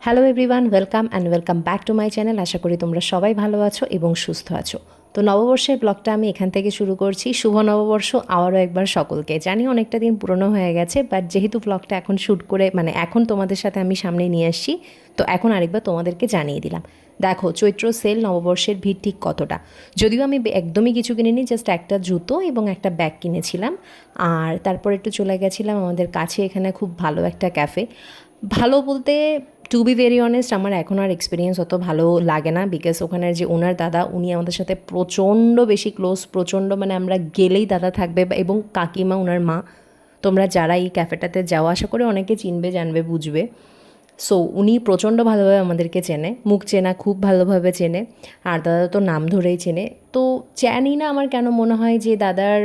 Hello everyone, welcome back to my channel. আশা করি তোমরা সবাই ভালো আছো এবং সুস্থ আছো। তো নববর্ষের ব্লগটা আমি এখান থেকে শুরু করছি। শুভ নববর্ষ আবারও একবার সকলকে। জানি অনেকটা দিন পুরনো হয়ে গেছে, বাট যেহেতু ব্লগটা এখন শ্যুট করে এখন তোমাদের সাথে আমি সামনে নিয়ে আসছি, তো এখন আরেকবার তোমাদেরকে জানিয়ে দিলাম। দেখো, চৈত্র সেল নববর্ষের ভিড় ঠিক কতটা। যদিও আমি একদমই কিছু কিনিনি, জাস্ট একটা জুতো এবং একটা ব্যাগ কিনেছিলাম। আর তারপর একটু চলে গেছিলাম আমাদের কাছে এখানে খুব ভালো একটা ক্যাফে। ভালো বলতে, টু বি ভেরি অনেস্ট, আমার এখন আর এক্সপিরিয়েন্স অত ভালো লাগে না, বিকজ ওখানের যে ওনার দাদা, উনি আমাদের সাথে প্রচণ্ড বেশি ক্লোজ, প্রচণ্ড আমরা গেলেই দাদা থাকবে, এবং কাকিমা ওনার মা। তোমরা যারা এই ক্যাফেটাতে যাওয়া আশা করে অনেকে চিনবে, জানবে, বুঝবে। সো উনি প্রচণ্ড ভালোভাবে আমাদেরকে চেনে, মুখ চেনা খুব ভালোভাবে চেনে, আর দাদা তো নাম ধরেই চেনে। তো জানি না আমার কেন মনে হয় যে দাদার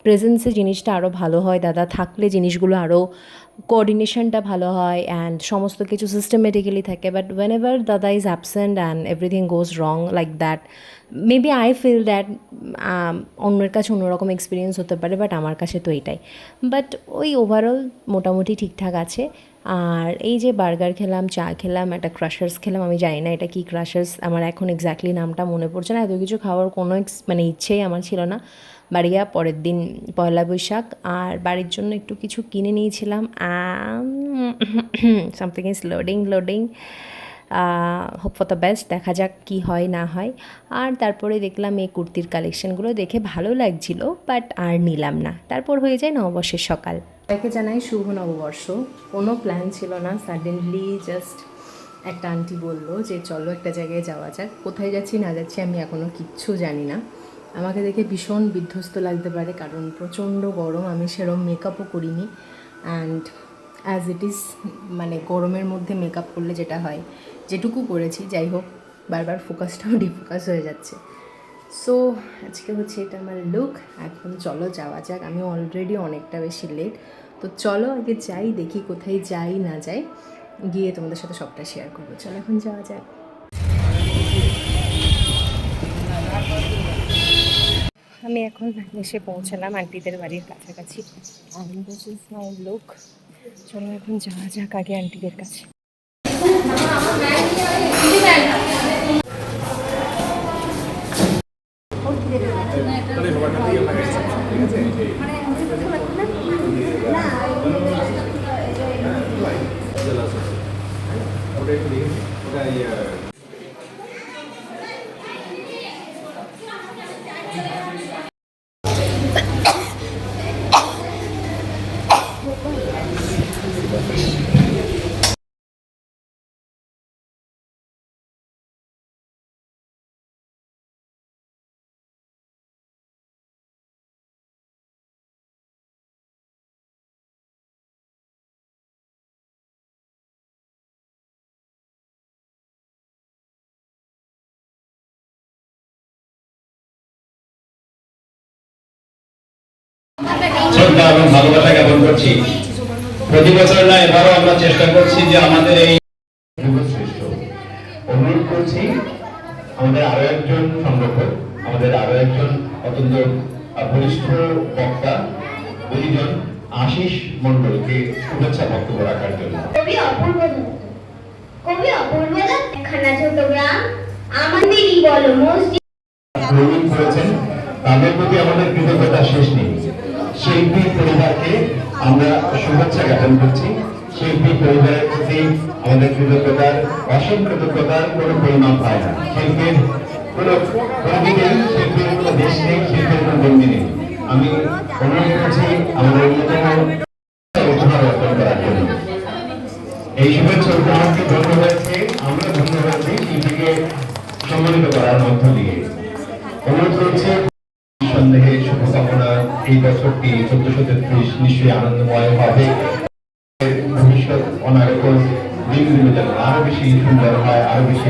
প্রেজেন্সে জিনিসটা আরও ভালো হয়, দাদা থাকলে জিনিসগুলো আরও কোঅর্ডিনেশনটা ভালো হয় অ্যান্ড সমস্ত কিছু সিস্টেমেটিক্যালি থাকে। বাট ওয়েন এভার দাদা is absent and everything goes wrong like that, maybe I feel that অন্যের কাছে অন্যরকম এক্সপিরিয়েন্স হতে পারে, বাট আমার কাছে তো এটাই। বাট ওই ওভারঅল মোটামুটি ঠিকঠাক আছে। আর এই যে বার্গার খেলাম, চা খেলাম, একটা ক্রাশার্স খেলাম। আমি জানি না এটা কি ক্রাশার্স, আমার এখন এক্স্যাক্টলি নামটা মনে পড়ছে না। এত কিছু খাওয়ার কোনো ইচ্ছেই আমার ছিল না। বাড়িয়া পরের দিন পয়লা বৈশাখ, আর বাড়ির জন্য একটু কিছু কিনে নিয়েছিলাম। Something is loading. Hope for the best, দেখা যাক কী হয় না হয়। আর তারপরে দেখলাম এই কুর্তির কালেকশানগুলো, দেখে ভালো লাগছিল, বাট আর নিলাম না। তারপর হয়ে যায় নববর্ষের সকাল। তাকে জানাই শুভ নববর্ষ। কোনো প্ল্যান ছিল না, সাডেনলি জাস্ট একটা আন্টি বললো যে চলো একটা জায়গায় যাওয়া যাক। কোথায় যাচ্ছি না যাচ্ছি আমি এখনও কিচ্ছু জানি না। আমাকে দেখে ভীষণ বিধ্বস্ত লাগতে পারে, কারণ প্রচণ্ড গরম, আমি সেরকম মেকআপও করিনি। অ্যান্ড অ্যাজ ইট ইজ, গরমের মধ্যে মেকআপ করলে যেটা হয়, যেটুকু করেছি, যাই হোক, বারবার ফোকাসটাও ডিফোকাস হয়ে যাচ্ছে। সো আজকে হচ্ছে এটা আমার লুক। এখন চলো যাওয়া যাক। আমি অলরেডি অনেকটা বেশি লেট, তো চলো আগে যাই, দেখি কোথায় যাই না যাই, গিয়ে তোমাদের সাথে সবটা শেয়ার করবো। চলো এখন যাওয়া যাক। আমি এখন এসে পৌঁছালাম আন্টিদের বাড়ির কাছাকাছি। This is my look. চলো এখন যাওয়া যাক আগে আন্টিদের কাছে। শ্রদ্ধা এবং ভালোবাসা জ্ঞাপন করছি। প্রতি বছর না, এবারও আমরা চেষ্টা করছি যে আমাদের এই শ্রেষ্ঠ অনুরোধ করছি আমাদের আরো একজন সংগঠক, আমাদের আরো একজন অত্যন্ত বরিষ্ঠ বক্তা, গুণীজন আশিস মণ্ডলকে শুভেচ্ছা বক্তব্য রাখার জন্য। কবি অপূর্ব খানা ছোট গ্রাম আমাদেরই বলো মসজিদ করেছেন, তাদের প্রতি আমাদের কৃতজ্ঞতা শেষ নেই। শিল্পী পরিবারকে আমরা শুভেচ্ছা জ্ঞাপন করছি। শিল্পী পরিবারের প্রতি আমাদের কৃতজ্ঞতার, অসীম কৃতজ্ঞতার কোনো পরিমাপ পায় না। শিল্পীর কোনো শিল্পীর কোনো দেশ নেই, শিল্পীর কোনো বন্দি নেই। আমি অনুরোধ করছি আমাদের অন্যতম উপহার অর্পণ করার জন্য। এই শুভেচ্ছা উপহারকে ধন্য হয়েছে, আমরা ধন্য হয়েছি শিল্পীকে সম্মানিত করার মধ্য দিয়ে। অনুরোধ করছি সন্দেহে শুভকামনা, এই বছরটি 1433 নিশ্চয়ই আনন্দময় হবে। ভবিষ্যৎ অনাগত দিনগুলো যেন আরো বেশি সুন্দর হয়, আরো বেশি।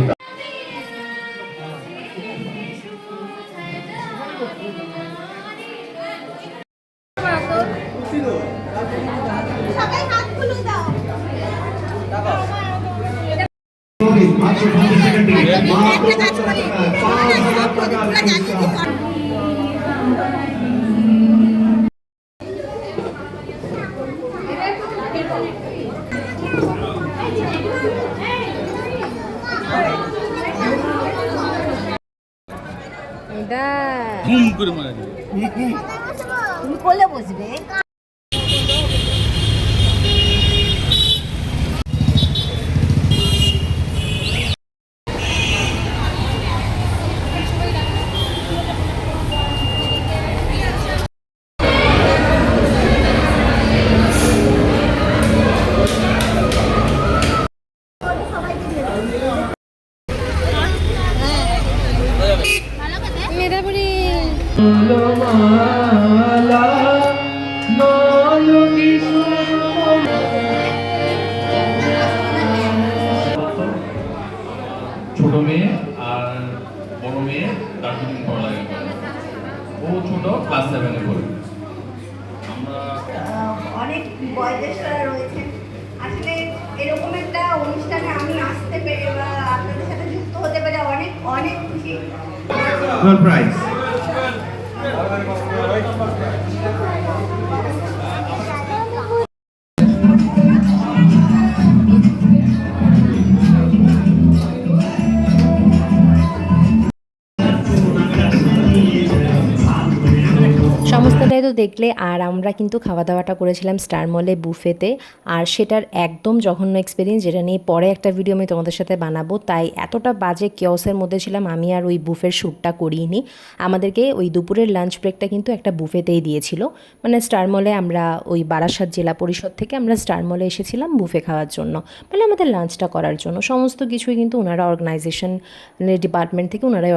বুম করে মারা যাবে। তুমি কোলে বসবে। ছোট মেয়ে আর বড় মেয়ে তার দুদিন পড়ালেখা করে। ও ছোট ক্লাস 7 এ পড়ে। আমরা অনেক বয়োজ্যেষ্ঠরা রয়েছেন। আসলে এরকম একটা অনুষ্ঠানে আমি আসতে পেরে বা আপনাদের সাথে যুক্ত হতে পেরে অনেক অনেক খুশি। Good prize. সমস্তটাই তো দেখলে, আর আমরা কিন্তু খাওয়া দাওয়াটা করেছিলাম স্টার মলে বুফেতে, আর সেটার একদম জঘন্য এক্সপিরিয়েন্স, যেটা নিয়ে পরে একটা ভিডিও আমি তোমাদের সাথে বানাবো। তাই এতটা বাজে কেওসের মধ্যে ছিলাম, আমি আর ওই বুফের শ্যুটটা করিনি। আমাদেরকে ওই দুপুরের লাঞ্চ ব্রেকটা কিন্তু একটা বুফেতেই দিয়েছিল, মানে স্টার মলে আমরা ওই বারাসাত জেলা পরিষদ থেকে আমরা স্টার মলে এসেছিলাম বুফে খাওয়ার জন্য, মানে আমাদের লাঞ্চটা করার জন্য। সমস্ত কিছুই কিন্তু ওনারা অর্গানাইজেশন ডিপার্টমেন্ট থেকে ওনারাই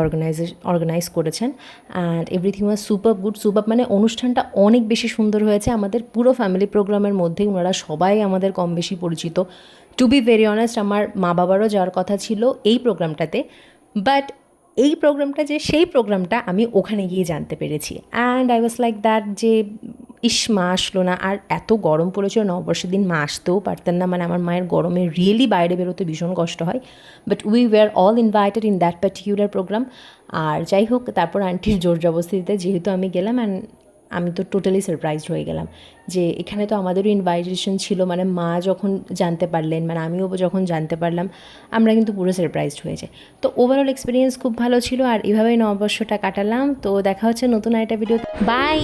অর্গানাইজ করেছেন, and everything was super good. Super মানে অনুষ্ঠানটা অনেক বেশি সুন্দর হয়েছে। আমাদের পুরো ফ্যামিলি প্রোগ্রামের মধ্যে ওনারা সবাই আমাদের কম বেশি পরিচিত। টু বি ভেরি অনেস্ট, আমার মা বাবারও যাওয়ার কথা ছিল এই প্রোগ্রামটাতে, বাট এই প্রোগ্রামটা যে সেই প্রোগ্রামটা আমি ওখানে গিয়ে জানতে পেরেছি। And I was like that যে ইস, মা আসলো না। আর এত গরম পড়েছিল, নববর্ষের দিন মা আসতেও পারতেন না, মানে আমার মায়ের গরমে রিয়েলি বাইরে বেরোতে ভীষণ কষ্ট হয়। But we were all invited in that particular programme. আর যাই হোক, তারপর আন্টির জোর জবরদস্তিতে যেহেতু আমি গেলাম, অ্যান্ড আমি তো টোটালি সারপ্রাইজড হয়ে গেলাম যে এখানে তো আমাদেরও ইনভাইটেশন ছিল। মানে মা যখন জানতে পারলেন, মানে আমিও যখন জানতে পারলাম, আমরা কিন্তু পুরো সারপ্রাইজড হয়ে যাই। তো ওভারঅল এক্সপিরিয়েন্স খুব ভালো ছিল, আর এভাবেই নববর্ষটা কাটালাম। তো দেখা হচ্ছে নতুন একটা ভিডিও। বাই।